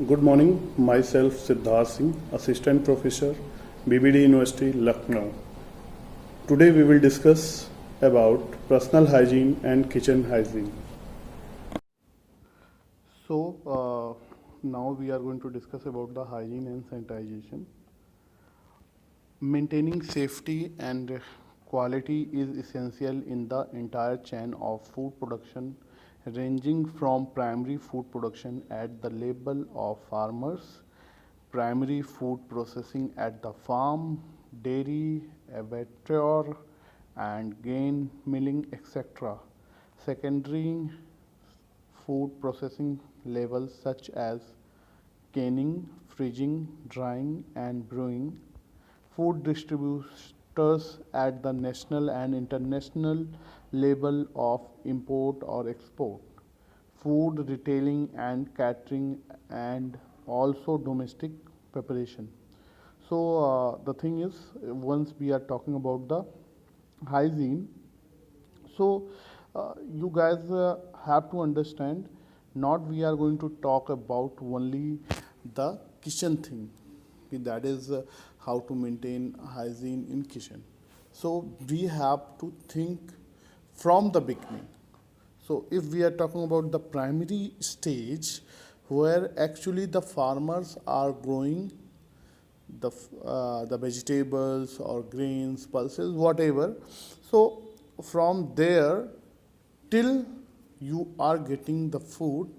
Good morning. Myself Siddharth Singh, Assistant Professor, BBD University, Lucknow. Today we will discuss about personal hygiene and kitchen hygiene. Now we are going to discuss about the hygiene and sanitization. Maintaining safety and quality is essential in the entire chain of food production, ranging from primary food production at the level of farmers, primary food processing at the farm, dairy, abattoir, and grain milling, etc. Secondary food processing levels such as canning, freezing, drying, and brewing, food distributors at the national and international level of import or export, food retailing and catering, and also domestic preparation. The thing is, once we are talking about the hygiene, so you guys have to understand, not we are going to talk about only the kitchen thing, that is how to maintain hygiene in kitchen. So we have to think from the beginning. So if we are talking about the primary stage, where actually the farmers are growing the vegetables or grains, pulses, whatever. So from there till you are getting the food,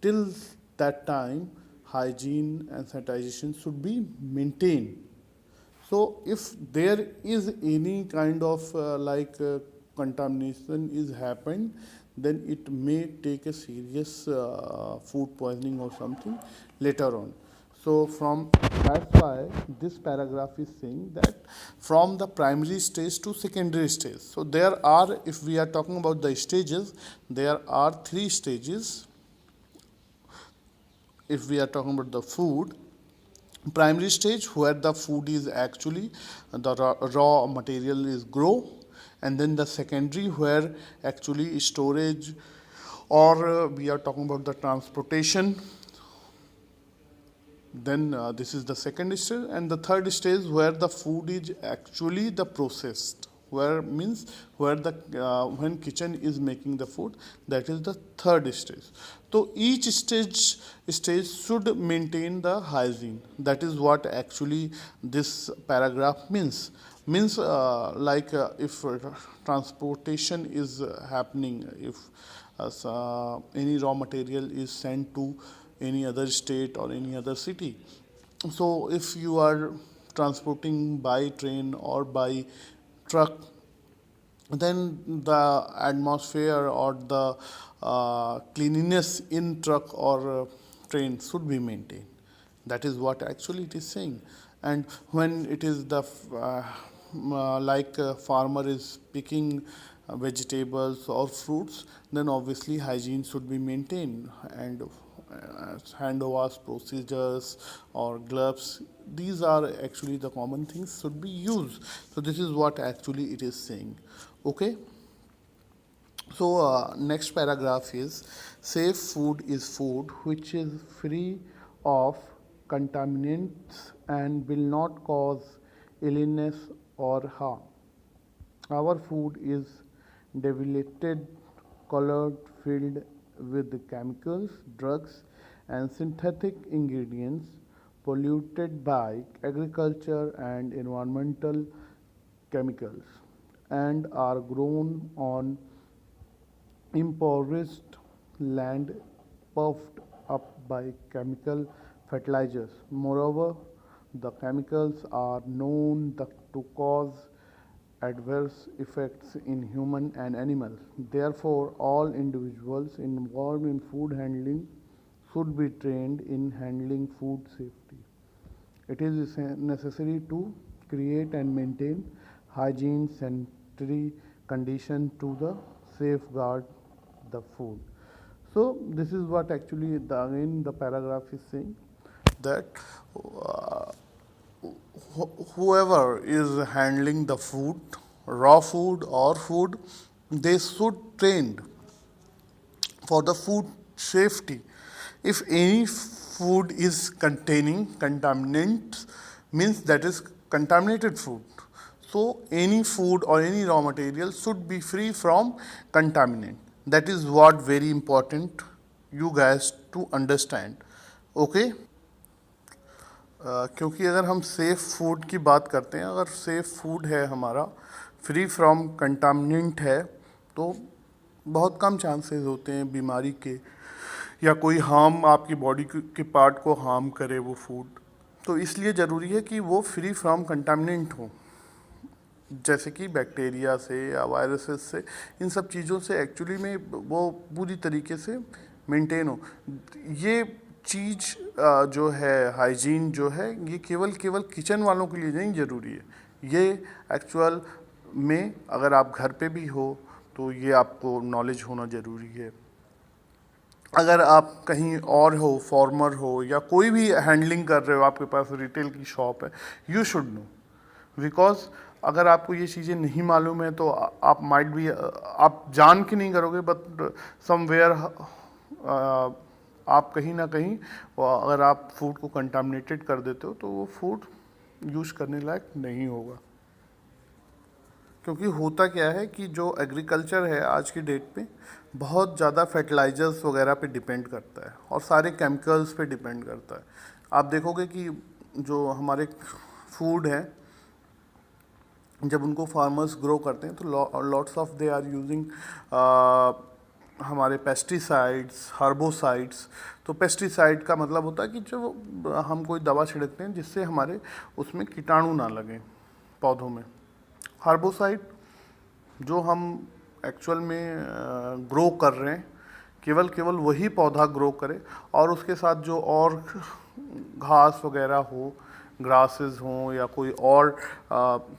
till that time hygiene and sanitization should be maintained. So if there is any kind of contamination is happened, then it may take a serious food poisoning or something later on. So from that's why this paragraph is saying that from the primary stage to secondary stage. So there are, if we are talking about the stages, there are three stages. If we are talking about the food, primary stage where the food is actually the raw material is grow, and then the secondary where actually storage, or we are talking about the transportation. Then this is the second stage, and the third stage where the food is actually the processed, where means where the when kitchen is making the food, that is the third stage. So each stage should maintain the hygiene. That is what actually this paragraph means. Means if transportation is happening, if any raw material is sent to any other state or any other city. So if you are transporting by train or by truck, then the atmosphere or the cleanliness in truck or train should be maintained. That is what actually it is saying. And when it is the farmer is picking vegetables or fruits, then obviously hygiene should be maintained, and hand wash procedures or gloves, these are actually the common things should be used. So this is what actually it is saying. Okay. So next paragraph is, safe food is food which is free of contaminants and will not cause illness or harm. Our food is deviated, colored, filled with chemicals, drugs, and synthetic ingredients, polluted by agriculture and environmental chemicals, and are grown on impoverished land puffed up by chemical fertilizers. Moreover, the chemicals are known to cause adverse effects in human and animals. Therefore, all individuals involved in food handling should be trained in handling food safety. It is necessary to create and maintain hygiene sanitary condition to the safeguard the food. So this is what actually again the paragraph is saying, that whoever is handling the food, raw food or food, they should trained for the food safety. If any food is containing contaminants means that is contaminated food. So any food or any raw material should be free from contaminant. That is what very important you guys to understand. Okay. क्योंकि अगर हम safe food की बात करते हैं, अगर safe food है हमारा, फ्री फ्रॉम कंटामिनेंट है, तो बहुत कम चांसेस होते हैं बीमारी के या कोई हार्म आपकी बॉडी के पार्ट को हार्म करे वो फूड। तो इसलिए ज़रूरी है कि वो फ्री फ्रॉम कंटामिनेंट हो, जैसे कि बैक्टीरिया से या वायरसेस से, इन सब चीज़ों से एक्चुअली में वो पूरी तरीके से मेंटेन हो। ये चीज़ जो है हाइजीन जो है, ये केवल किचन वालों के लिए नहीं ज़रूरी है, ये एक्चुअल में अगर आप घर पे भी हो तो ये आपको नॉलेज होना ज़रूरी है। अगर आप कहीं और हो, फॉर्मर हो या कोई भी हैंडलिंग कर रहे हो, आपके पास रिटेल की शॉप है, यू शुड नो, बिकॉज अगर आपको ये चीज़ें नहीं मालूम है तो आप माइट भी, आप जान के नहीं करोगे, बट समवेयर आप कहीं ना कहीं अगर आप फूड को कंटामिनेटेड कर देते हो तो वो फूड यूज़ करने लायक नहीं होगा। क्योंकि होता क्या है कि जो एग्रीकल्चर है आज की डेट पे बहुत ज़्यादा फर्टिलाइजर्स वगैरह पे डिपेंड करता है और सारे केमिकल्स पे डिपेंड करता है। आप देखोगे कि जो हमारे फूड है, जब उनको फार्मर्स ग्रो करते हैं तो lots of they are using हमारे पेस्टिसाइड्स, हर्बोसाइड्स। तो पेस्टिसाइड का मतलब होता है कि जो हम कोई दवा छिड़कते हैं जिससे हमारे उसमें कीटाणु ना लगें पौधों में। हर्बोसाइड जो हम एक्चुअल में ग्रो कर रहे हैं, केवल वही पौधा ग्रो करे, और उसके साथ जो और घास वगैरह हो, ग्रासेस हों या कोई और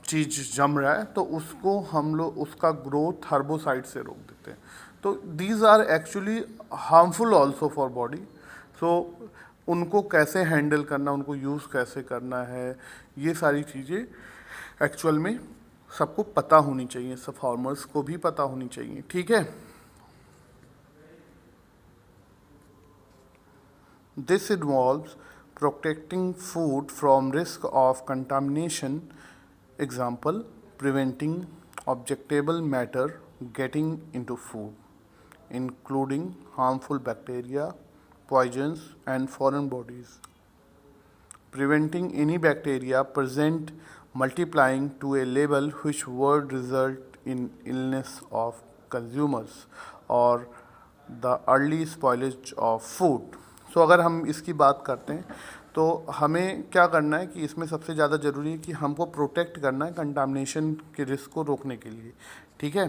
चीज़ जम रहा है, तो उसको हम लोग उसका ग्रोथ हर्बोसाइड से रोक देते हैं। तो these are actually harmful also for body. So उनको कैसे हैंडल करना, उनको यूज़ कैसे करना है, ये सारी चीज़ें एक्चुअल में सबको पता होनी चाहिए, सब फार्मर्स को भी पता होनी चाहिए। ठीक है। This involves protecting food from risk of contamination, example, preventing objectable matter getting into food, including harmful bacteria, poisons, and foreign bodies. Preventing any bacteria present multiplying to a level which would result in illness of consumers or the early spoilage of food. तो अगर हम इसकी बात करते हैं तो हमें क्या करना है कि इसमें सबसे ज़्यादा ज़रूरी है कि हमको प्रोटेक्ट करना है कंटामिनेशन के रिस्क को रोकने के लिए। ठीक है।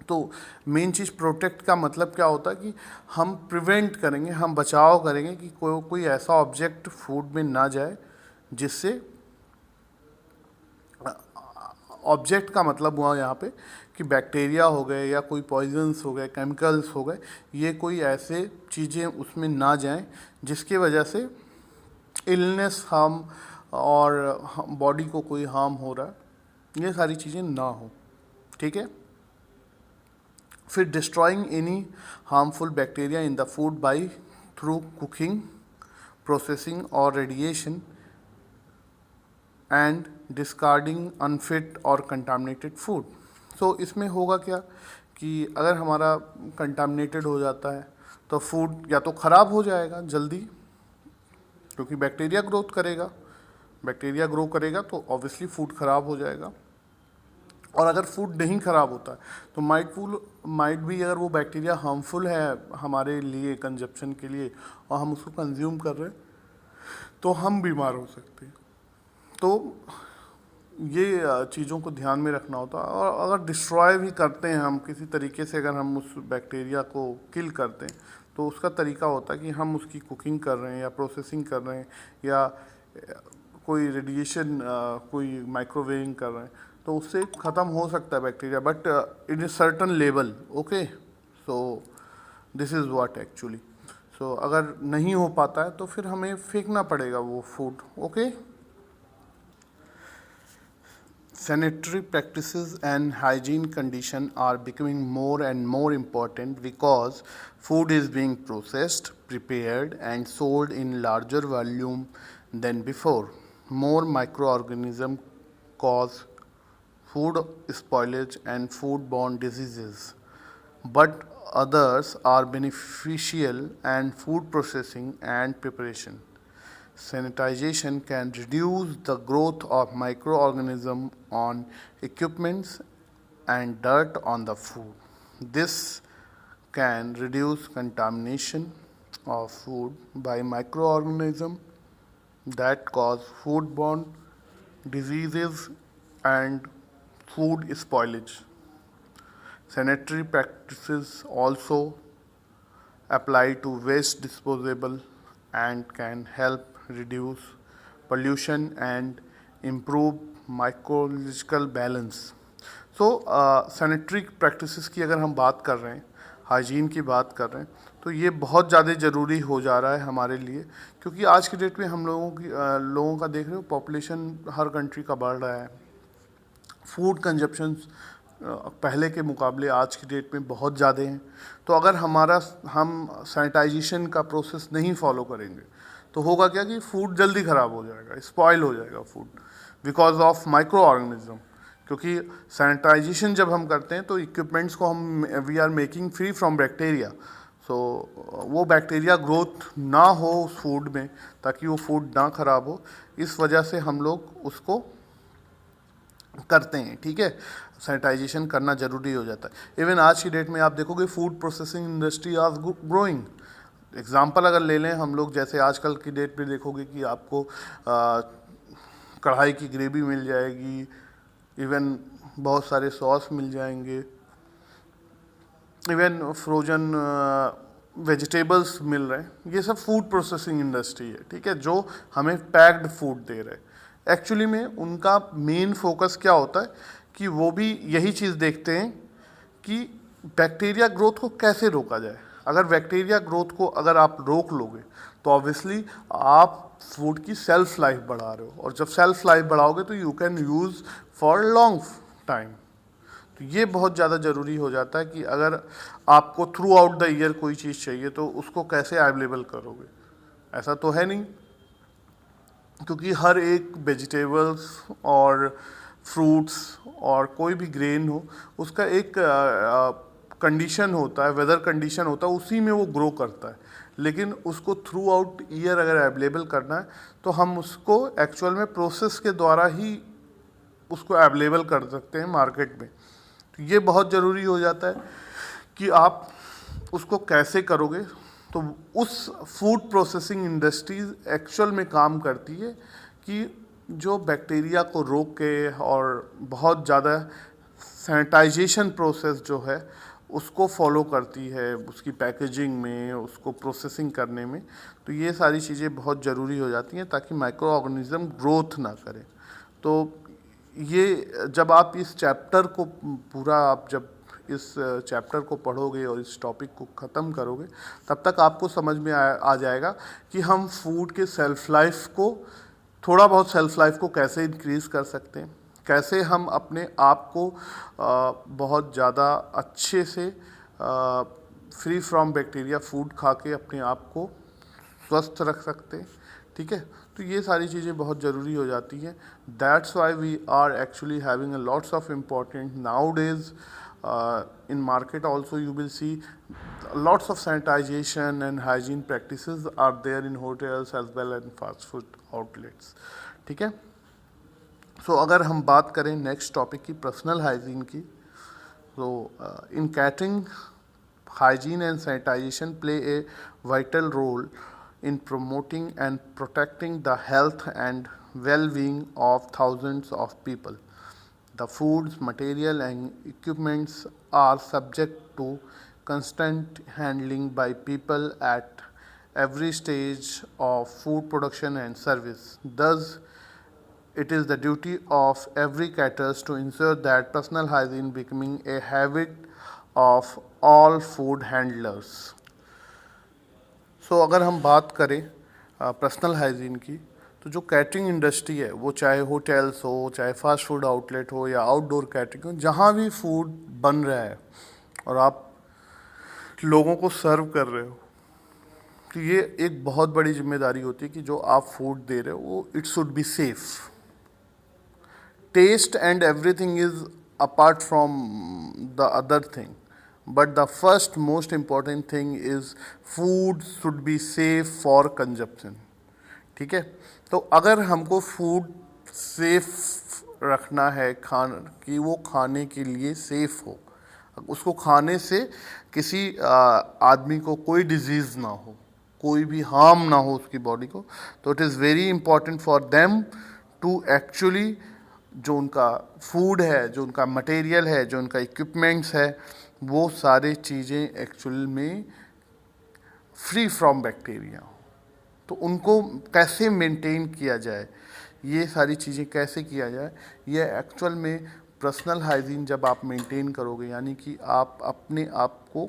तो मेन चीज़ प्रोटेक्ट का मतलब क्या होता है कि हम प्रिवेंट करेंगे, हम बचाव करेंगे कि कोई ऐसा ऑब्जेक्ट फूड में ना जाए जिससे, ऑब्जेक्ट का मतलब हुआ यहाँ पे कि बैक्टीरिया हो गए या कोई पॉइजन्स हो गए, केमिकल्स हो गए, ये कोई ऐसे चीज़ें उसमें ना जाएं जिसकी वजह से इलनेस, हार्म और बॉडी को कोई हार्म हो रहा है, ये सारी चीज़ें ना हो। ठीक है। फिर destroying any harmful bacteria in the food by through cooking, processing और रेडिएशन एंड डिस्कार्डिंग अनफिट और कंटामिनेटेड फूड। सो इसमें होगा क्या कि अगर हमारा कंटामिनेटेड हो जाता है तो फूड या तो ख़राब हो जाएगा जल्दी, क्योंकि बैक्टीरिया ग्रोथ करेगा, बैक्टीरिया ग्रो करेगा तो ऑब्वियसली फूड ख़राब हो जाएगा। और अगर फूड नहीं ख़राब होता है तो माइट भी अगर वो बैक्टीरिया हार्मफुल है हमारे लिए कंजप्शन के लिए और हम उसको कंज्यूम कर रहे हैं तो हम बीमार हो सकते हैं। तो ये चीज़ों को ध्यान में रखना होता है। और अगर डिस्ट्रॉय भी करते हैं हम किसी तरीके से, अगर हम उस बैक्टीरिया को किल करते हैं तो उसका तरीका होता है कि हम उसकी कुकिंग कर रहे हैं या प्रोसेसिंग कर रहे हैं या कोई रेडिएशन, कोई माइक्रोवेविंग कर रहे हैं, तो उससे ख़त्म हो सकता है bacteria, but in a certain level. Okay. So this is what actually. So अगर नहीं हो पाता है तो फिर हमें फेंकना पड़ेगा वो food. Okay. Sanitary practices and hygiene conditions are becoming more and more important because food is being processed, prepared, and sold in larger volume than before. More microorganisms cause food spoilage and foodborne diseases, but others are beneficial and food processing and preparation. Sanitization can reduce the growth of microorganisms on equipments and dirt on the food. This can reduce contamination of food by microorganisms that cause foodborne diseases and food spoilage. Sanitary practices also apply to waste disposal and can help reduce pollution and improve mycological balance. Sanitary practices की अगर हम बात कर रहे हैं, hygiene की बात कर रहे हैं, तो ये बहुत ज़्यादा ज़रूरी हो जा रहा है हमारे लिए, क्योंकि आज की डेट में हम लोगों का देख रहे हो पॉपुलेशन हर कंट्री का बढ़ रहा है. फूड कंजप्शन पहले के मुकाबले आज की डेट में बहुत ज़्यादा हैं. तो अगर हम सैनिटाइजेशन का प्रोसेस नहीं फॉलो करेंगे तो होगा क्या कि फूड जल्दी ख़राब हो जाएगा, स्पॉइल हो जाएगा food because of microorganism. क्योंकि सैनिटाइजेशन जब हम करते हैं तो इक्विपमेंट्स को we are making free from bacteria. So वो बैक्टीरिया ग्रोथ ना हो उस फूड में, ताकि वो फूड ना ख़राब हो. इस वजह से हम लोग उसको करते हैं. ठीक है, सैनिटाइजेशन करना ज़रूरी हो जाता है. इवन आज की डेट में आप देखोगे food processing industry are growing. Example अगर ले लें हम लोग, जैसे आजकल की डेट पे देखोगे कि आपको कढ़ाई की ग्रेवी मिल जाएगी, इवन बहुत सारे सॉस मिल जाएंगे, इवन फ्रोजन वेजिटेबल्स मिल रहे हैं. ये सब फूड प्रोसेसिंग इंडस्ट्री है. ठीक है, जो हमें पैक्ड फूड दे रहे हैं. एक्चुअली में उनका मेन फोकस क्या होता है कि वो भी यही चीज़ देखते हैं कि बैक्टीरिया ग्रोथ को कैसे रोका जाए. अगर बैक्टीरिया ग्रोथ को अगर आप रोक लोगे तो ऑब्वियसली आप फूड की सेल्फ लाइफ बढ़ा रहे हो, और जब सेल्फ लाइफ बढ़ाओगे तो you can use for long time. तो ये बहुत ज़्यादा ज़रूरी हो जाता है कि अगर आपको थ्रू आउट द ईयर कोई चीज़ चाहिए तो उसको कैसे अवेलेबल करोगे. ऐसा तो है नहीं, क्योंकि हर एक वेजिटेबल्स और फ्रूट्स और कोई भी ग्रेन हो, उसका एक कंडीशन होता है, वेदर कंडीशन होता है, उसी में वो ग्रो करता है. लेकिन उसको थ्रू आउट ईयर अगर अवेलेबल करना है तो हम उसको एक्चुअल में प्रोसेस के द्वारा ही उसको अवेलेबल कर सकते हैं मार्केट में. तो ये बहुत ज़रूरी हो जाता है कि आप उसको कैसे करोगे. तो उस फूड प्रोसेसिंग इंडस्ट्रीज एक्चुअल में काम करती है कि जो बैक्टीरिया को रोक के और बहुत ज़्यादा सैनिटाइजेशन प्रोसेस जो है उसको फॉलो करती है, उसकी पैकेजिंग में, उसको प्रोसेसिंग करने में. तो ये सारी चीज़ें बहुत ज़रूरी हो जाती हैं ताकि माइक्रो ऑर्गेनिज्म ग्रोथ ना करें. तो ये जब आप इस चैप्टर को पूरा आप जब इस चैप्टर को पढ़ोगे और इस टॉपिक को ख़त्म करोगे, तब तक आपको समझ में आ जाएगा कि हम फूड के सेल्फ लाइफ को, थोड़ा बहुत सेल्फ लाइफ को कैसे इंक्रीज़ कर सकते हैं, कैसे हम अपने आप को बहुत ज़्यादा अच्छे से फ्री फ्रॉम बैक्टीरिया फूड खा के अपने आप को स्वस्थ रख सकते हैं. ठीक है, तो ये सारी चीज़ें बहुत ज़रूरी हो जाती हैं. That's why we are actually having a lots of important nowadays in market also. You will see lots of sanitization and hygiene practices are there in hotels as well as fast food outlets. ठीक है, सो अगर हम बात करें next topic की, personal hygiene की, तो इन catering hygiene and sanitation play a vital role in promoting and protecting the health and well-being of thousands of people. The foods, material and equipments are subject to constant handling by people at every stage of food production and service. Thus, it is the duty of every caterer to ensure that personal hygiene becoming a habit of all food handlers. So, अगर हम बात करें personal hygiene की, तो जो catering industry है, वो चाहे होटल्स हो, चाहे फास्ट फूड आउटलेट हो या आउटडोर कैटरिंग हो, जहाँ भी फूड बन रहा है और आप लोगों को सर्व कर रहे हो, तो ये एक बहुत बड़ी जिम्मेदारी होती है कि जो आप फूड दे रहे हो वो it should be safe. Taste and everything is apart from the other thing, but the first most important thing is food should be safe for consumption. ठीक है, तो अगर हमको फूड सेफ रखना है, कि वो खाने के लिए सेफ हो, उसको खाने से किसी आदमी को कोई डिजीज़ ना हो, कोई भी हार्म ना हो उसकी बॉडी को, तो it is very important for them to actually जो उनका फूड है, जो उनका मटेरियल है, जो उनका इक्विपमेंट्स है, वो सारी चीज़ें एक्चुअल में फ्री फ्रॉम बैक्टीरिया. तो उनको कैसे मेंटेन किया जाए, ये सारी चीज़ें कैसे किया जाए, ये एक्चुअल में पर्सनल हाइजीन जब आप मेंटेन करोगे, यानी कि आप अपने आप को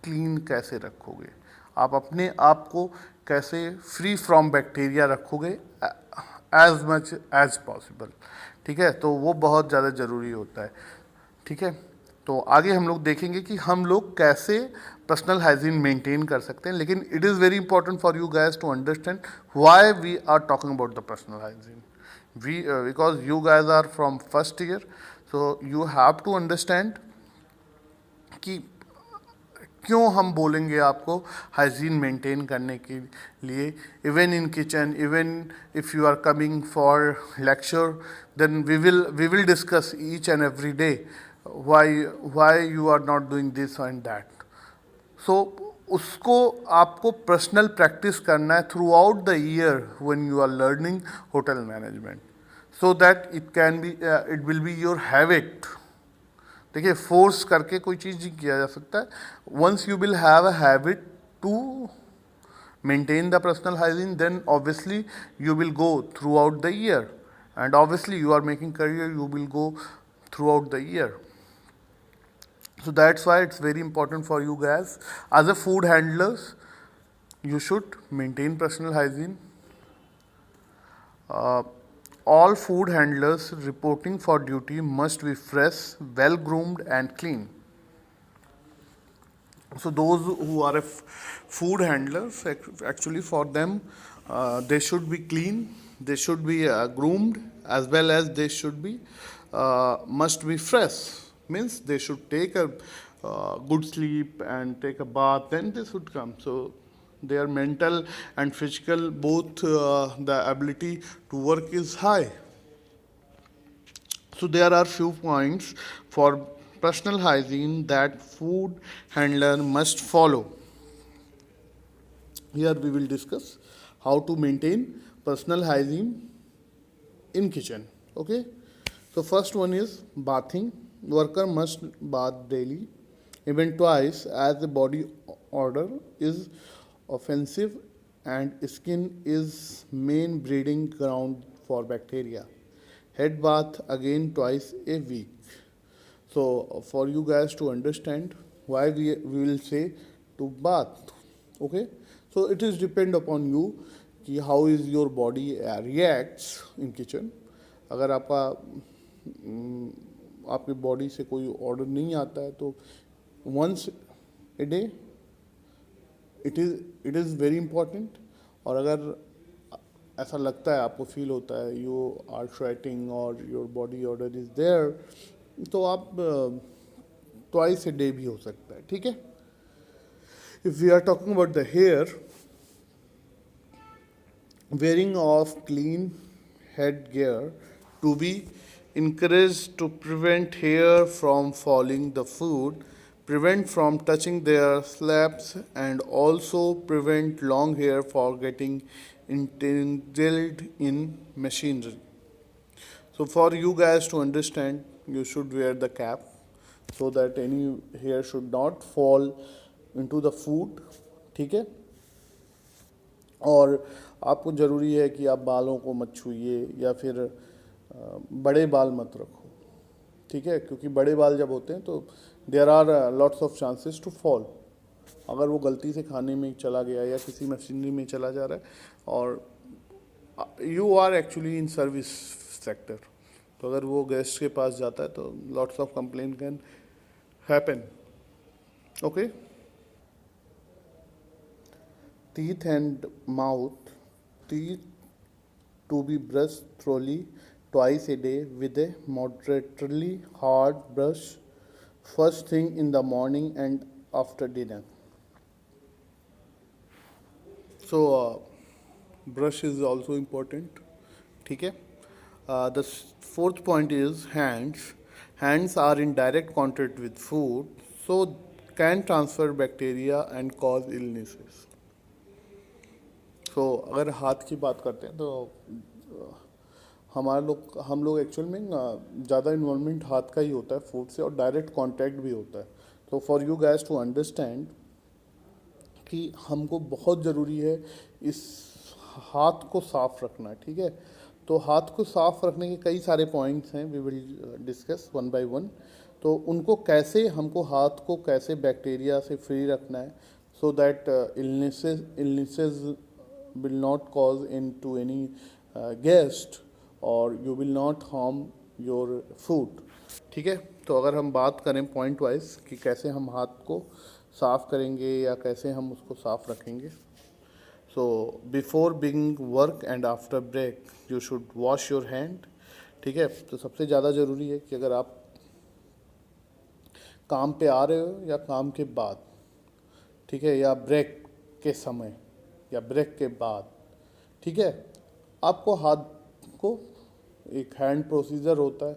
क्लीन कैसे रखोगे, आप अपने आप को कैसे फ्री फ्रॉम बैक्टीरिया रखोगे एज मच एज पॉसिबल. ठीक है, तो वो बहुत ज़्यादा ज़रूरी होता है. ठीक है, तो आगे हम लोग देखेंगे कि हम लोग कैसे पर्सनल हाइजीन मेंटेन कर सकते हैं. लेकिन it is very important for you guys to understand why we are talking about the personal hygiene. Because you guys are from first year, so you have to understand कि क्यों हम बोलेंगे आपको hygiene maintain करने के लिए. Even in kitchen, even if you are coming for lecture, then we will discuss each and every day why you are not doing this and that. So उसको आपको पर्सनल प्रैक्टिस करना है throughout the year when you are learning hotel management, so that it will be your habit. देखिए, force करके कोई चीज़ नहीं किया जा सकता है. Once you will have a habit to maintain the personal hygiene, then obviously you will go throughout the year, and obviously you are making career, you will go throughout the year. So that's why it's very important for you guys as a food handlers, you should maintain personal hygiene. All food handlers reporting for duty must be fresh, well groomed and clean. So those who are food handlers, actually for them, they should be clean, they should be groomed, as well as they should be must be fresh. Means they should take a good sleep and take a bath, then they should come. So their mental and physical both the ability to work is high. So there are few points for personal hygiene that food handler must follow. Here we will discuss how to maintain personal hygiene in kitchen. Okay, so first one is bathing. Worker must bath daily, even twice, as the body odor is offensive and skin is main breeding ground for bacteria. Head bath again twice a week. So for you guys to understand why we will say to bath. Okay, so it is depend upon you कि how is your body reacts in kitchen. अगर आपकी body से कोई order नहीं आता है तो once a day it is very important. और अगर ऐसा लगता है, आपको फील होता है यू आर स्वेटिंग और your body odour is there, तो आप ट्वाइस ए डे भी हो सकता है. ठीक है. If we are talking about the hair, wearing of clean headgear to be encouraged to prevent hair from falling the food, prevent from touching their slabs, and also prevent long hair for getting entangled in machinery. So for you guys to understand, you should wear the cap so that any hair should not fall into the food. ठीक है. और आपको ज़रूरी है कि आप बालों को मत छूइए या फिर बड़े बाल मत रखो. ठीक है, क्योंकि बड़े बाल जब होते हैं तो there are lots of chances to fall. अगर वो गलती से खाने में चला गया या किसी मशीनरी में चला जा रहा है और you are actually in service sector, तो अगर वो गेस्ट के पास जाता है तो lots of complain can happen. Okay. Teeth and mouth. Teeth to be brushed thoroughly twice a day with a moderately hard brush first thing in the morning and after dinner. So, brush is also important. ठीक है. The fourth point is hands. Hands are in direct contact with food, so can transfer bacteria and cause illnesses. तो अगर हाथ की बात करते हैं तो हम लोग एक्चुअल में ज़्यादा इन्वॉल्वमेंट हाथ का ही होता है फूड से, और डायरेक्ट कांटेक्ट भी होता है. तो for you guys to understand कि हमको बहुत ज़रूरी है इस हाथ को साफ रखना. ठीक है. तो हाथ को साफ रखने के कई सारे पॉइंट्स हैं, we will discuss one by one. तो उनको कैसे, हमको हाथ को कैसे बैक्टीरिया से फ्री रखना है, so that illnesses will not cause into any guest or you will not harm your food. ठीक है. तो अगर हम बात करें पॉइंट वाइज कि कैसे हम हाथ को साफ करेंगे या कैसे हम उसको साफ रखेंगे. So before beginning work and after break you should wash your hand. ठीक है. तो सबसे ज़्यादा ज़रूरी है कि अगर आप काम पे आ रहे हो या काम के बाद, ठीक है, या ब्रेक के समय या ब्रेक के बाद, ठीक है, आपको हाथ को, एक हैंड प्रोसीजर होता है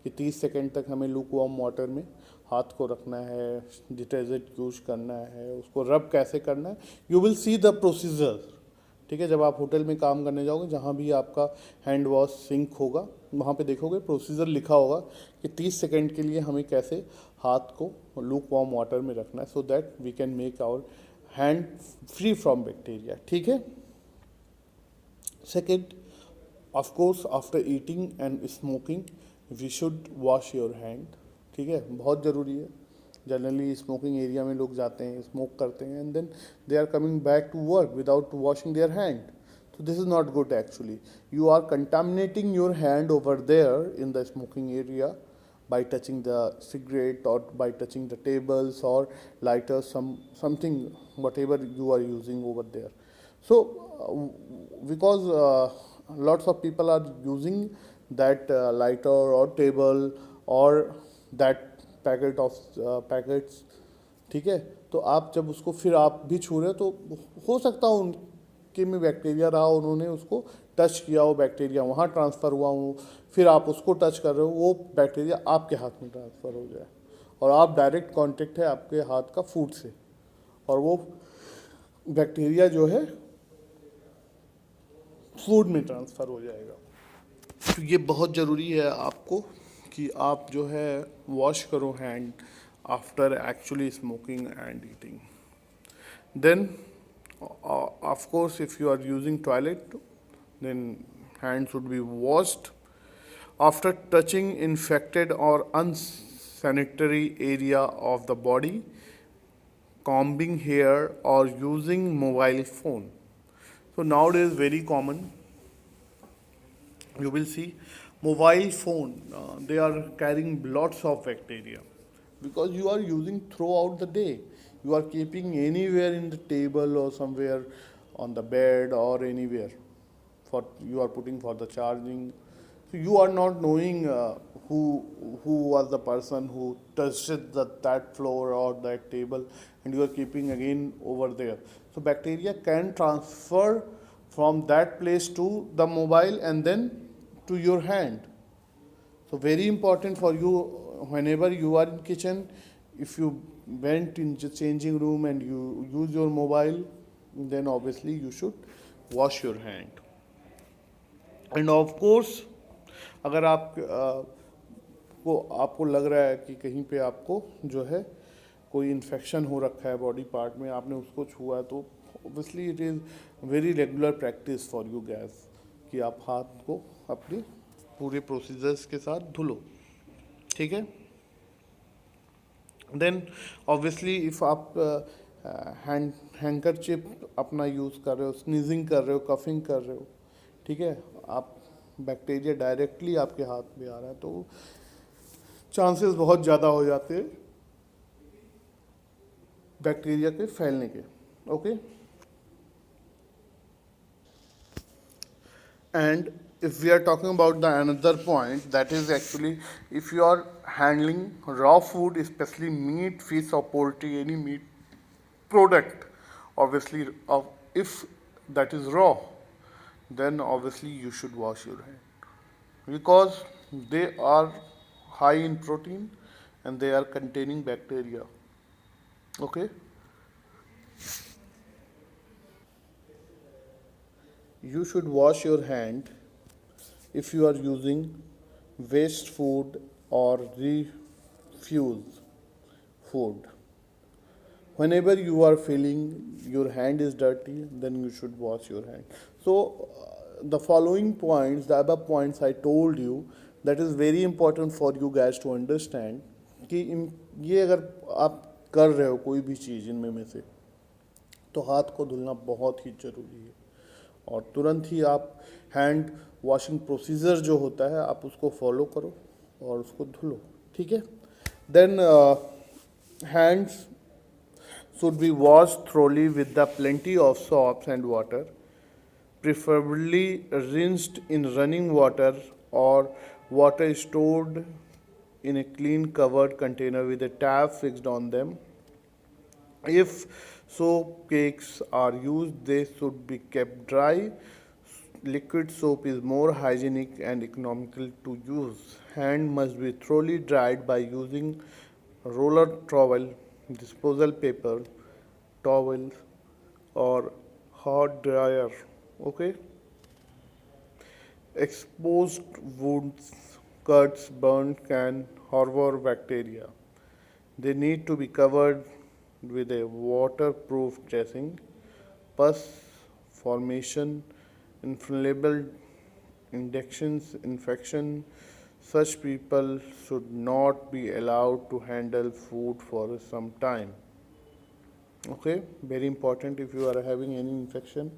कि 30 सेकंड तक हमें लूक वार्म वाटर में हाथ को रखना है, डिटर्जेंट यूज करना है, उसको रब कैसे करना है, you will see the procedure. ठीक है. जब आप होटल में काम करने जाओगे, जहाँ भी आपका हैंड वॉश सिंक होगा, वहाँ पे देखोगे प्रोसीजर लिखा होगा कि 30 सेकंड के लिए हमें कैसे हाथ को लूक वार्म वाटर में रखना है, so that we can make our hand free from bacteria. ठीक है. Second, of course after eating and smoking we should wash your hand. ठीक है. बहुत ज़रूरी है. जनरली स्मोकिंग एरिया में लोग जाते हैं, स्मोक करते हैं, and then they are coming back to work without washing their hand. So this is not good actually. You are contaminating your hand over there in the smoking area by touching the cigarette or by touching the tables or lighters, something whatever you are using over there. So because lots of people are using that lighter or table or that packet of packets. ठीक है. तो आप जब उसको फिर आप भी छू रहे हो तो हो सकता है उनके में बैक्टीरिया रहा, उन्होंने उसको टच किया, वो बैक्टीरिया वहाँ ट्रांसफ़र हुआ हो, फिर आप उसको टच कर रहे हो, वो बैक्टीरिया आपके हाथ में ट्रांसफ़र हो जाए, और आप डायरेक्ट कांटेक्ट है आपके हाथ का फूड से, और वो बैक्टीरिया जो है फूड में ट्रांसफ़र हो जाएगा. तो ये बहुत ज़रूरी है आपको कि आप जो है वॉश करो hand after actually smoking and eating. Then of course if you are using toilet, then hands should be washed after touching infected or unsanitary area of the body, combing hair or using mobile phone. So nowadays very common, you will see mobile phone, they are carrying lots of bacteria because you are using throughout the day. You are keeping anywhere in the table or somewhere on the bed or anywhere for you are putting for the charging. So you are not knowing who was the person who touched that floor or that table, and you are keeping again over there. So bacteria can transfer from that place to the mobile and then to your hand. So very important for you whenever you are in kitchen, if you went in the changing room and you use your mobile, then obviously you should wash your hand. And of course अगर आप आपको लग रहा है कि कहीं पे आपको जो है कोई इन्फेक्शन हो रखा है बॉडी पार्ट में, आपने उसको छुआ, तो obviously it is very regular practice for you gas कि आप हाथ को अपने पूरे प्रोसीजर्स के साथ धुलो. ठीक है. देन ऑब्वियसली इफ़ आप हैंकरचिप अपना यूज़ कर रहे हो, स्नीजिंग कर रहे हो, कफिंग कर रहे हो, ठीक है, आप बैक्टीरिया डायरेक्टली आपके हाथ में आ रहा है तो चांसेस बहुत ज़्यादा हो जाते हैं बैक्टीरिया के फैलने के. Okay. And if we are talking about the another point, that is actually if you are handling raw food, especially meat, fish or poultry, any meat product, obviously if that is raw, then obviously you should wash your hand because they are high in protein and they are containing bacteria. Okay. You should wash your hand if you are using waste food or refuse food. Whenever you are feeling your hand is dirty, then you should wash your hand. So, the following points, the above points I told you, that is very important for you guys to understand कि ये अगर आप कर रहे हो कोई भी चीज़ इनमें में से तो हाथ को धुलना बहुत ही ज़रूरी है और तुरंत ही आप हैंड वॉशिंग प्रोसीजर जो होता है आप उसको फॉलो करो और उसको धुलो. ठीक है. Then hands should be washed thoroughly with the plenty of soaps and water, preferably rinsed in running water or water stored in a clean covered container with a tap fixed on them. If soap cakes are used, they should be kept dry. Liquid soap is more hygienic and economical to use. Hand must be thoroughly dried by using roller towel, disposal paper, towels, or hot dryer. Okay. Exposed wounds, cuts, burns can harbor bacteria. They need to be covered with a waterproof dressing. Pus formation, inflammable inductions, infection. Such people should not be allowed to handle food for some time. Okay, very important. If you are having any infection,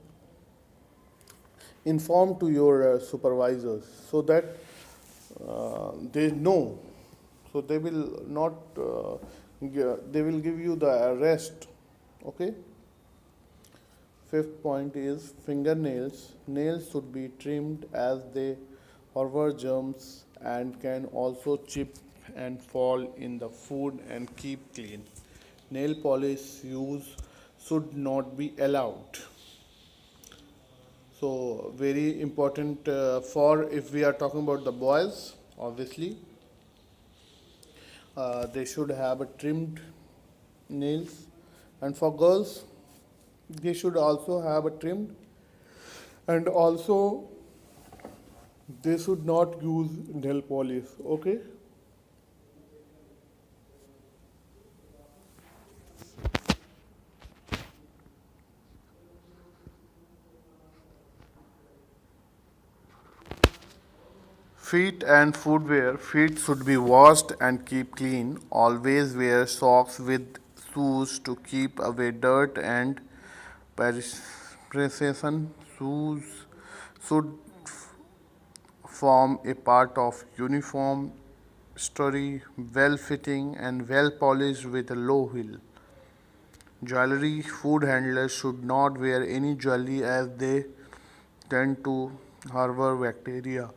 inform to your supervisors so that they know, so they will not they will give you the rest. Okay. Fifth point is fingernails. Nails should be trimmed as they harbor germs and can also chip and fall in the food and keep clean. Nail polish use should not be allowed. So very important for if we are talking about the boys, obviously they should have a trimmed nails, and for girls they should also have a trimmed, and also they should not use nail polish. Okay. Feet and footwear. Feet should be washed and keep clean. Always wear socks with shoes to keep away dirt and precision. Shoes should form a part of uniform, story, well fitting and well polished with a low heel. Jewelry. Food handlers should not wear any jewelry as they tend to harbor bacteria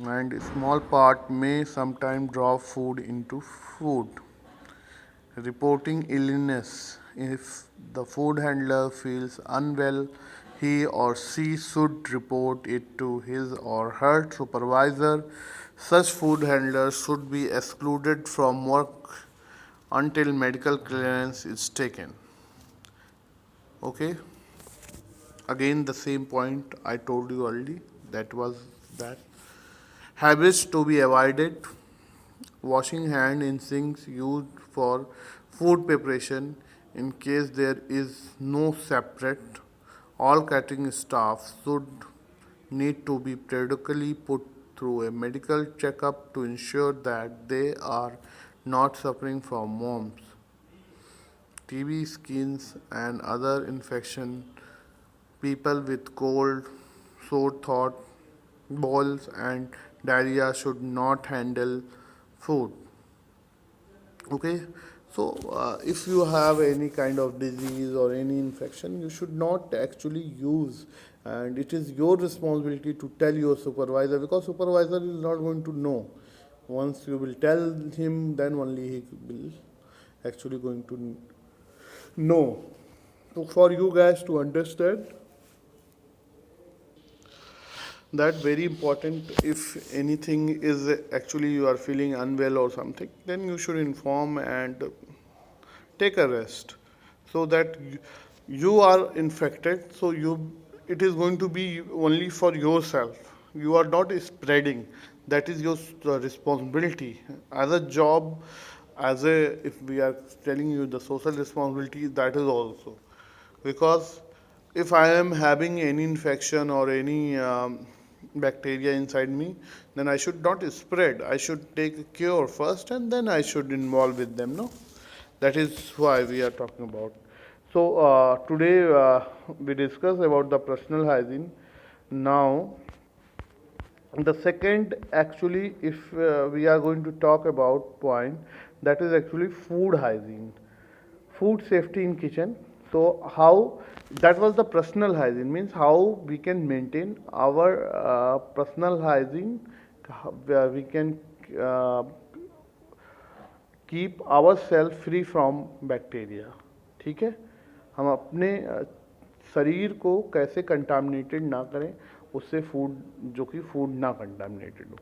and a small part may sometimes drop food into food. Reporting illness. If the food handler feels unwell, he or she should report it to his or her supervisor. Such food handlers should be excluded from work until medical clearance is taken. Okay. Again, the same point I told you already. That was that. Habits to be avoided. Washing hand in sinks used for food preparation in case there is no separate. All catering staff should need to be periodically put through a medical checkup to ensure that they are not suffering from worms, TB, skins, and other infection. People with cold sore throat, balls, and diarrhea should not handle food. Okay, so if you have any kind of disease or any infection, you should not actually use, and it is your responsibility to tell your supervisor, because supervisor is not going to know. Once you will tell him, then only he will actually going to know. So for you guys to understand that, very important, if anything is actually you are feeling unwell or something, then you should inform and take a rest, so that you are infected, so you, it is going to be only for yourself, you are not spreading. That is your responsibility as a job, as a, if we are telling you the social responsibility, that is also, because if I am having any infection or any bacteria inside me, then I should not spread. I should take a cure first and then I should involve with them. No, that is why we are talking about. So today we discuss about the personal hygiene. Now the second, actually, if we are going to talk about point, that is actually food hygiene, food safety in kitchen. So how, that was the personal hygiene, means how we can maintain our personal hygiene, where we can uh, keep ourself free from bacteria. ठीक है, हम अपने शरीर को कैसे contaminated ना करें, उससे फूड, जो कि फूड ना कंटामिनेटेड हो.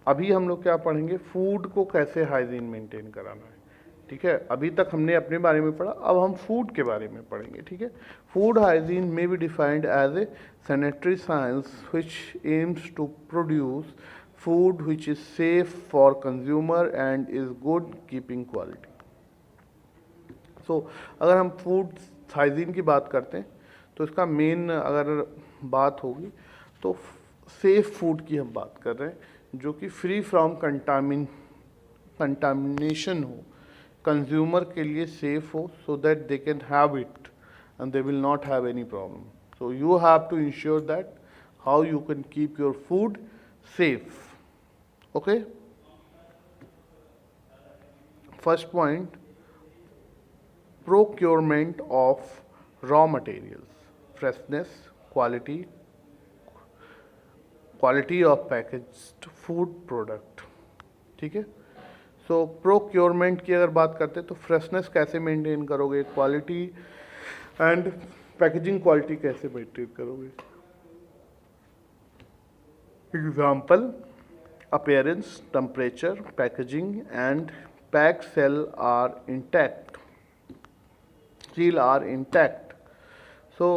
अभी हम लोग क्या पढ़ेंगे, फूड को कैसे हाइजीन मेंटेन कराना है. ठीक है, अभी तक हमने अपने बारे में पढ़ा, अब हम फूड के बारे में पढ़ेंगे. ठीक है, फूड हाइजीन में be defined as a sanitary science which aims to produce food which is safe for consumer and is good keeping quality. So अगर हम फूड हाइजीन की बात करते हैं, तो इसका मेन अगर बात होगी तो सेफ फूड की हम बात कर रहे हैं, जो कि फ्री फ्रॉम कंटामिनेशन हो, कंज्यूमर के लिए सेफ हो, so that they can have it and they will not have any problem. So you have to ensure that how you can keep your food safe. Okay, first point, procurement of raw materials, freshness, quality of packaged food product. ठीक है, सो procurement की अगर बात करते हैं तो freshness कैसे maintain करोगे, क्वालिटी एंड पैकेजिंग क्वालिटी कैसे मेंटेन करोगे. Example, appearance, temperature, packaging and pack seal are intact. So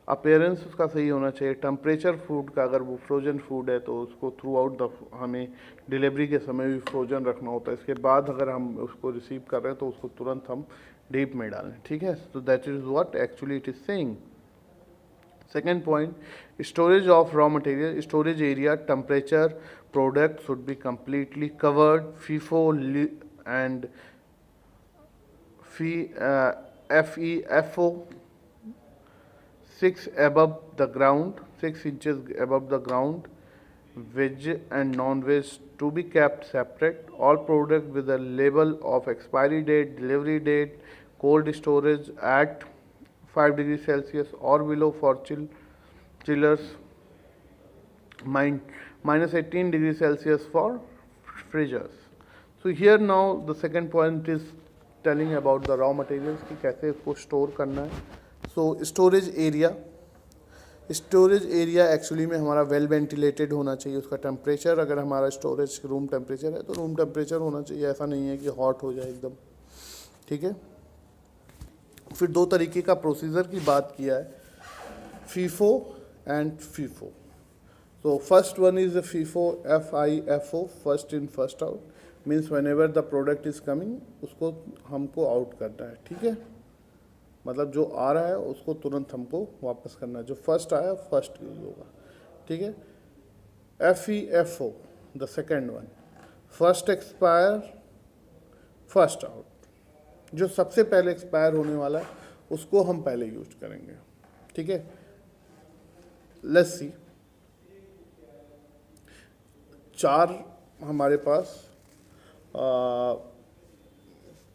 appearance उसका सही होना चाहिए. टेम्परेचर फूड का, अगर वो फ्रोजन फूड है तो उसको थ्रू आउट द, हमें डिलीवरी के समय भी फ्रोजन रखना होता है. इसके बाद अगर हम उसको रिसीव कर रहे हैं तो उसको तुरंत हम डीप में डालें. ठीक है, so that is what actually it is saying. Second point, storage of raw material, storage area, temperature, product should be completely covered. FIFO and FEFO 6 above the ground, 6 inches above the ground. Veg and non-veg to be kept separate. All product with a label of expiry date, delivery date, cold storage at 5 degrees Celsius or below for chillers, minus 18 degrees Celsius for freezers. So here now the second point is telling about the raw materials कि कैसे इसको store करना है. So storage area actually में हमारा well ventilated होना चाहिए. उसका टेम्परेचर, अगर हमारा स्टोरेज रूम टेम्परेचर है तो रूम टेम्परेचर होना चाहिए, ऐसा नहीं है कि हॉट हो जाए एकदम. ठीक है, फिर दो तरीके का प्रोसीजर की बात किया है, फीफो एंड फीफो. तो first one is the FIFO, FIFO, first in first out, means when ever the product is coming उसको हमको आउट करना है. ठीक है, मतलब जो आ रहा है उसको तुरंत हमको वापस करना है, जो फर्स्ट आया फर्स्ट यूज होगा. ठीक है, FEFO the second one, first expire first out, जो सबसे पहले एक्सपायर होने वाला है उसको हम पहले यूज करेंगे. ठीक है, लेट्स सी. 4 हमारे पास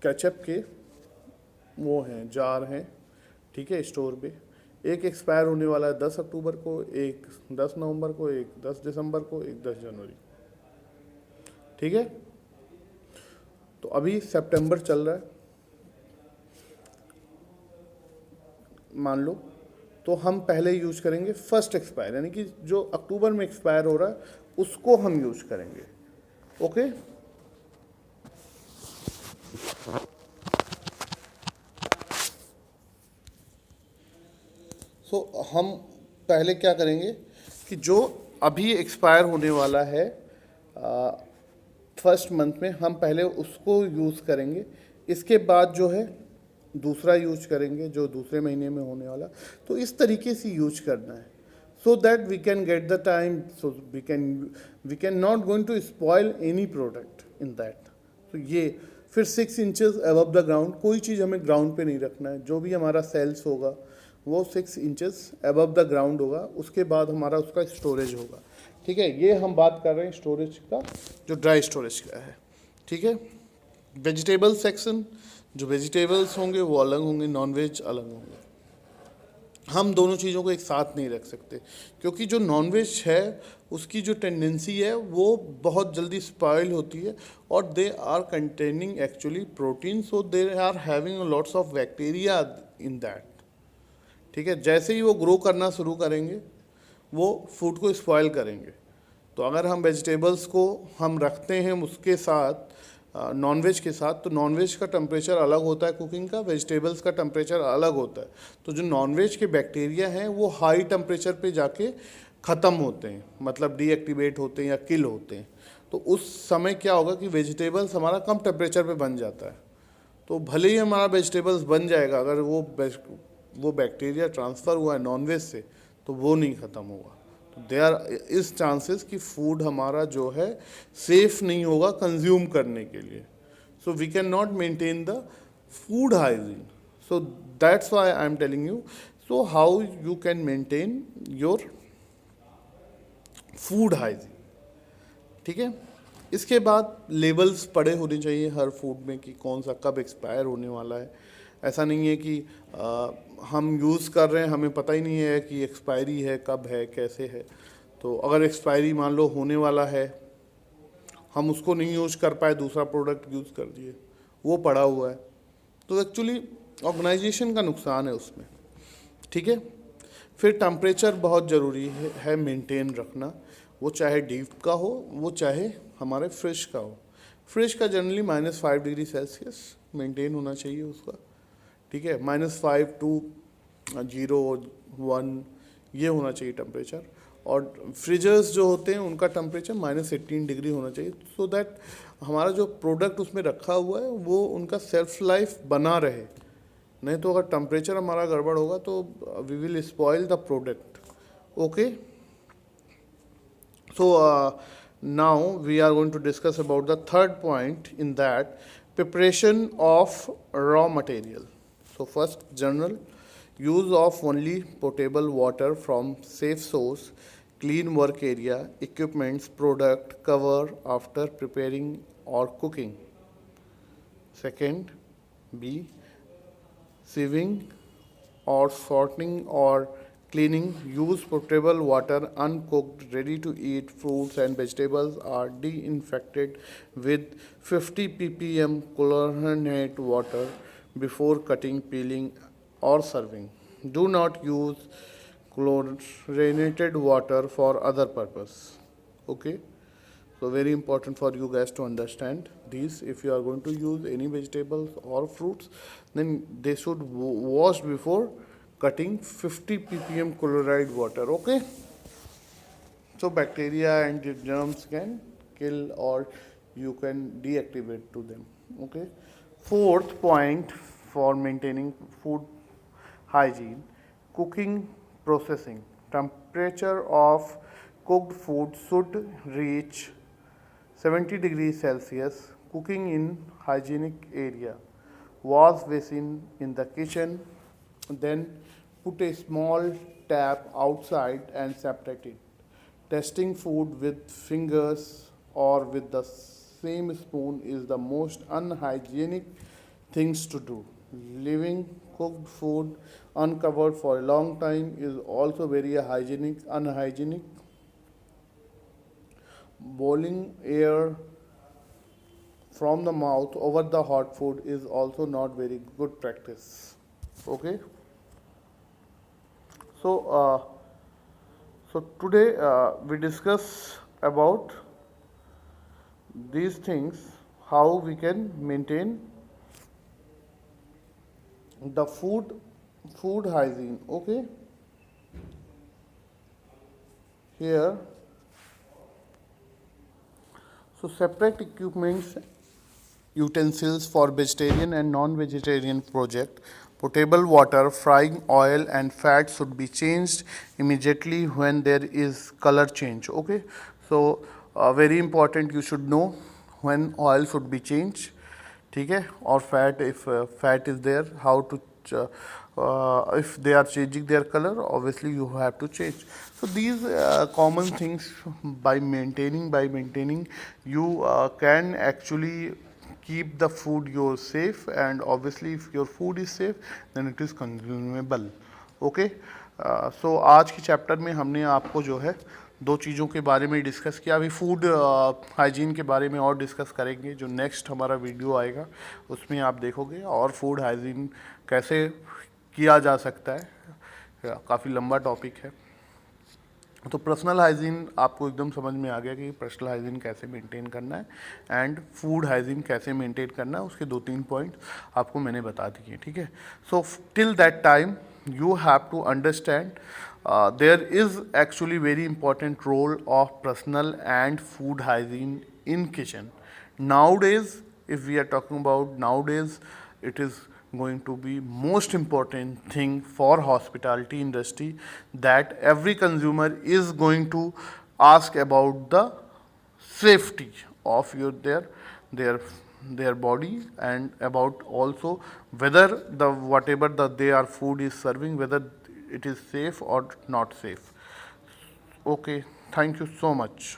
केचप के वो हैं, जार हैं, ठीक है, स्टोर पे। एक एक्सपायर होने वाला है 10 अक्टूबर को, एक 10 नवंबर को, एक 10 दिसंबर को, एक 10 जनवरी, ठीक है। तो अभी सितंबर चल रहा है मान लो, तो हम पहले यूज करेंगे फर्स्ट एक्सपायर, यानी कि जो अक्टूबर में एक्सपायर हो रहा है उसको हम यूज करेंगे, ओके। सो हम पहले क्या करेंगे कि जो अभी एक्सपायर होने वाला है फर्स्ट मंथ में, हम पहले उसको यूज़ करेंगे। इसके बाद जो है दूसरा यूज करेंगे जो दूसरे महीने में होने वाला। तो इस तरीके से यूज करना है, so that we can get the time, so we can not going to spoil any product in that. तो ये फिर 6 इंचेस अबव द ग्राउंड, कोई चीज़ हमें ग्राउंड पे नहीं रखना है, जो भी हमारा सेल्स होगा वो 6 इंचेस अबव द ग्राउंड होगा। उसके बाद हमारा उसका स्टोरेज होगा, ठीक है। ये हम बात कर रहे हैं स्टोरेज का, जो ड्राई स्टोरेज का है, ठीक है। वेजिटेबल सेक्शन, जो वेजिटेबल्स होंगे वो अलग होंगे, नॉन वेज अलग होंगे। हम दोनों चीज़ों को एक साथ नहीं रख सकते, क्योंकि जो नॉन वेज है उसकी जो टेंडेंसी है वो बहुत जल्दी स्पॉइल होती है, और they are containing actually protein, so they are having lots of bacteria in that, ठीक है। जैसे ही वो ग्रो करना शुरू करेंगे वो फूड को स्पॉइल करेंगे। तो अगर हम वेजिटेबल्स को हम रखते हैं उसके साथ नॉनवेज के साथ, तो नॉनवेज का टेम्परेचर अलग होता है कुकिंग का, वेजिटेबल्स का टेम्परेचर अलग होता है। तो जो नॉनवेज के बैक्टीरिया हैं वो हाई टेम्परेचर पे जाके ख़त्म होते हैं, मतलब डीएक्टिवेट होते हैं या किल होते हैं। तो उस समय क्या होगा कि वेजिटेबल्स हमारा कम टेम्परेचर पे बन जाता है। तो भले ही हमारा वेजिटेबल्स बन जाएगा, अगर वो बैक्टीरिया ट्रांसफ़र हुआ है नॉनवेज से तो वो नहीं ख़त्म होगा। तो देयर इज़ चांसेस कि फूड हमारा जो है सेफ नहीं होगा कंज्यूम करने के लिए। So we can not maintain the food hygiene. So that's why I am telling you, so how you can maintain your food hygiene, ठीक है। इसके बाद लेबल्स पड़े होने चाहिए हर फूड में कि कौन सा कब एक्सपायर होने वाला है। ऐसा नहीं है कि हम यूज़ कर रहे हैं, हमें पता ही नहीं है कि एक्सपायरी है, कब है, कैसे है। तो अगर एक्सपायरी मान लो होने वाला है, हम उसको नहीं यूज़ कर पाए, दूसरा प्रोडक्ट यूज़ कर दिए, वो पड़ा हुआ है, तो एक्चुअली ऑर्गेनाइजेशन का नुकसान है उसमें, ठीक है। फिर टेम्परेचर बहुत ज़रूरी है मेंटेन रखना, वो चाहे डीप का हो, वो चाहे हमारे फ्रिज का हो। फ्रिज का जनरली -5 डिग्री सेल्सियस मेंटेन होना चाहिए उसका, ठीक है। -5 to 0 1 ये होना चाहिए टेम्परेचर। और फ्रिजर्स जो होते हैं उनका टेम्परेचर -18 डिग्री होना चाहिए, सो दैट हमारा जो प्रोडक्ट उसमें रखा हुआ है वो उनका सेल्फ लाइफ बना रहे। नहीं तो अगर टेम्परेचर हमारा गड़बड़ होगा तो we will spoil the product, okay. So now we are going to discuss about the third point, in that preparation of raw material. So first, general use of only potable water from safe source, clean work area, equipments, product, cover after preparing or cooking. Second, B, sieving or sorting or cleaning. Use potable water. Uncooked ready to eat fruits and vegetables are disinfected with 50 ppm chlorinated water before cutting, peeling or serving. Do not use chlorinated water for other purpose, okay. So very important for you guys to understand these. If you are going to use any vegetables or fruits, then they should wash before cutting 50 ppm chloride water, okay. So bacteria and germs can kill or you can deactivate to them, okay. Fourth point for maintaining food hygiene, cooking processing. Temperature of cooked food should reach 70 degrees Celsius. Cooking in hygienic area. Wash basin in the kitchen, then put a small tap outside and separate it. Testing food with fingers or with the same spoon is the most unhygienic things to do. Leaving cooked food uncovered for a long time is also very unhygienic. Blowing air from the mouth over the hot food is also not very good practice. Okay. So, today we discuss about these things, how we can maintain the food hygiene. Okay. Here, so separate equipments, utensils for vegetarian and non-vegetarian project. Potable water, frying oil and fat should be changed immediately when there is color change. Okay. So very important, you should know when oil should be changed. ठीक है, और fat, if fat is there, how to if they are changing their color, obviously you have to change. So these common things, by maintaining you can actually keep the food your safe, and obviously if your food is safe then it is consumable. Okay. So आज के chapter में हमने आपको जो है दो चीज़ों के बारे में डिस्कस किया. अभी फूड हाइजीन के बारे में और डिस्कस करेंगे, जो नेक्स्ट हमारा वीडियो आएगा उसमें आप देखोगे, और फूड हाइजीन कैसे किया जा सकता है, काफ़ी लंबा टॉपिक है. तो पर्सनल हाइजीन आपको एकदम समझ में आ गया कि पर्सनल हाइजीन कैसे मेंटेन करना है, एंड फूड हाइजीन कैसे मेंटेन करना है, उसके 2-3 पॉइंट आपको मैंने बता दिए. ठीक है. So till that time you have to understand there is actually very important role of personal and food hygiene in kitchen. Nowadays, if we are talking about nowadays, it is going to be most important thing for hospitality industry, that every consumer is going to ask about the safety of their body, and about also whether the whatever their food is serving, whether it is safe or not safe. Okay, thank you so much.